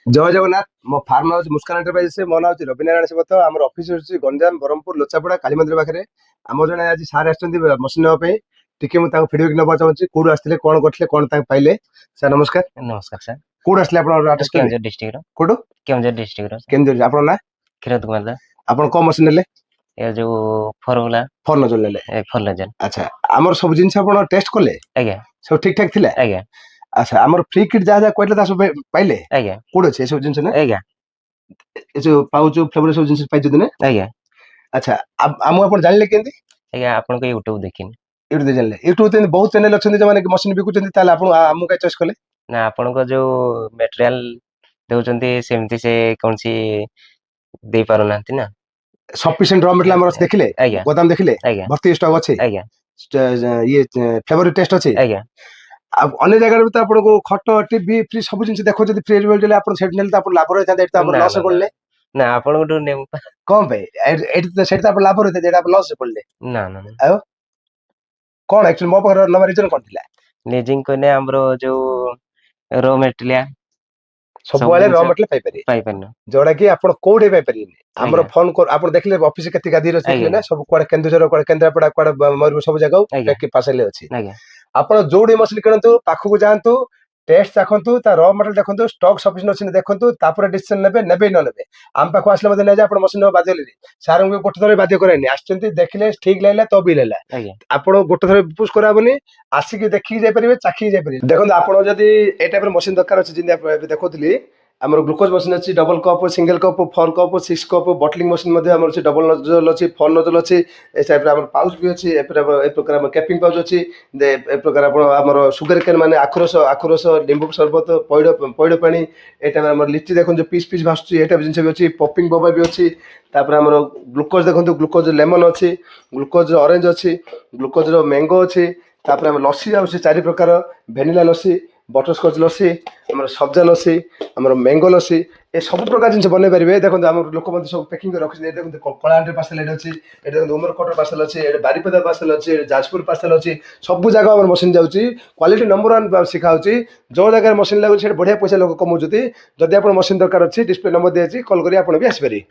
जय जगन्नाथ मो farm house मुस्कान enterprises मो ना हूँ रविनारायण सेवत आम ऑफिस हूँ गंजाम ब्रह्मपुर लोचापड़ा काली मंदिर पाखे आम जड़े आज सार मशीन नापी टिके मुझे फिडबैक ना चाहूँगी कौट आसते कौन करते कौन पाइले सर नमस्कार। नमस्कार सर। कौट आसले आर्टिस्ट केउंझर डिस्ट्रिक्ट कौट केउंझर डिस्ट्रिक्ट सर। केन्द्र आप ना क्षीरद कुमार दास। आप कौन मशीन ने ये जो फॉर्मूला फोन नजर ने ए फॉर्मूला अच्छा आमर सब जिन आप टेस्ट कले आज्ञा सब ठीक ठाक थिला आज्ञा अच्छा आमर फ्री किट जहाँ जहाँ कहले सब पाइले आज्ञा कौट अच्छे सब जिन आज्ञा जो पाउच फ्लेवर सब जिन पाई दिन आज्ञा अच्छा आम आप जानले केंदी आज्ञा आपन को यूट्यूब देखिन यूट्यूब जानले यूट्यूब बहुत चैनल अच्छा जो मैंने मशीन बिकुचंती ताले आपण आमु का चॉइस कले ना आपन को जो मटेरियल देउचंती सेमती से कौन सी दे पारो नांती ना सफिशिएंट रॉ मटेरियल हमर देखिले आज्ञा गोदाम देखिले आज्ञा भर्ती स्टॉक अछि आज्ञा ये फेवरेट टेस्ट अछि आज्ञा अब अन्य जगह भी तो आपण को खट टीवी फ्री सब जिन देखो जदी फ्री रिवेल देले आपण सेट नेल तो आपण लाभ रहता एत तो आपण ना लॉस ना पड़ले ना आपन को नेम कौन पे एट तो सेट तो आपण लाभ रहता जेटा आपण लॉस पड़ले ना ना आयो कौन एक्चुअली मो पर नंबर रीजन कोन थिला नेजिंग कोने हमरो जो रॉ मटेरियल सब सब वाले जिन रॉ मटेरियल पाई पारे पाई पन्नो जोड़ा कि आपण कोडे पाई परिने हमरो आज्ञा फोन कर आपण देखले ऑफिस केति गादी देखले ना आज्ञा सब कोड केंदुझर कोड केंद्रापड़ा कोड मयूर सब जगह आज्ञा पैक पासले अछि आज्ञा ଆପଣ ଯୋଉଠି ମସଲି କିଣନ୍ତୁ ପାଖକୁ ଯାଆନ୍ତୁ ଟେଷ୍ଟ ଦେଖନ୍ତୁ ତା ର ମଟେରିଆଲ ଦେଖନ୍ତୁ ଷ୍ଟକ୍ ସଫିସିଏଣ୍ଟ ଅଛି ଦେଖନ୍ତୁ ତାପରେ ଡିସିସନ ନେବେ ନେବେ ନ ନେବେ ଆମ ପାଖକୁ ଆସିଲେ ମଧ୍ୟ ନାହିଁ ଯେ ଆପଣ ମସିନ ବାଧ୍ୟ ହେଲେନି ସାରଙ୍କୁ ଗୋଟେ ଥର ବାଧ୍ୟ କରାଇନି ଆସିଛନ୍ତି ଦେଖିଲେ ଠିକ ଲାଗିଲା ତ ବିଲ୍ ହେଲା ଆଜ୍ଞା ଆପଣ ଗୋଟେ ଥର ପୁଷ କରାହବନି ଆସିକି ଦେଖିକି ଯାଇପାରିବେ ଚାଖିକି ଯାଇପାରିବେ ଦେଖନ୍ତୁ ଆପଣ ଯଦି ଏଇ ଟାଇପର ମସିନ ଦରକାର ଅଛି ଯେମିତି ଆପଣ ଏବେ ଦେଖୁଥିଲି ଆମର ଗ୍ଲୁକୋଜ ମସିନ ଅଛି double cup single cup 4 cup 6 cup bottling machine ମଧ୍ୟ ଆମର ଅଛି ଡବଲ ନଜଲ ଅଛି 4 ନଜଲ ଅଛି ଏ ଟାଇପର ଆମର ପାଉଚ ବି ଅଛି ଏ ପ୍ରକାର ଆମର କ୍ୟାପିଂ ପାଉଚ ଅଛି ए प्रकार आमर सुगर केन माने आखुरस लिंबू सरबत पैड़ पैड़ पानी एटा आम लिची देखो पीस पीस भाषुची एटा जिन भी अच्छी पपिंग बोबा भी अच्छी आम ग्लुकोज देखो ग्लुकोज लेमन अच्छी ग्लुकोज ऑरेंज अच्छी ग्लुकोज मैंगो अच्छी आम लस्सी आउची 4 प्रकार भेनिला लस्सी बटरस्कच लस्सी आम सब्जा लस्सी आम मैंगो लस्सी ए सब प्रकार जिन बनई पारे देखो आम लोक सब पैकिंग रखी देखो कलाहांडी पार्सल एट अच्छी ये उमरकोट पार्सल अच्छी बारिपदा पार्सल अच्छी जाजपुर पार्सल अच्छी सब जगह मशीन जाऊँगी क्वालिटी नंबर 1 शिखा जो जगह मशीन लगुच बढ़िया पैसा लोक कमाऊँ जदि आप मशीन दरकार अच्छी डिस्प्ले नंबर दिए कल कर भी आसपारे।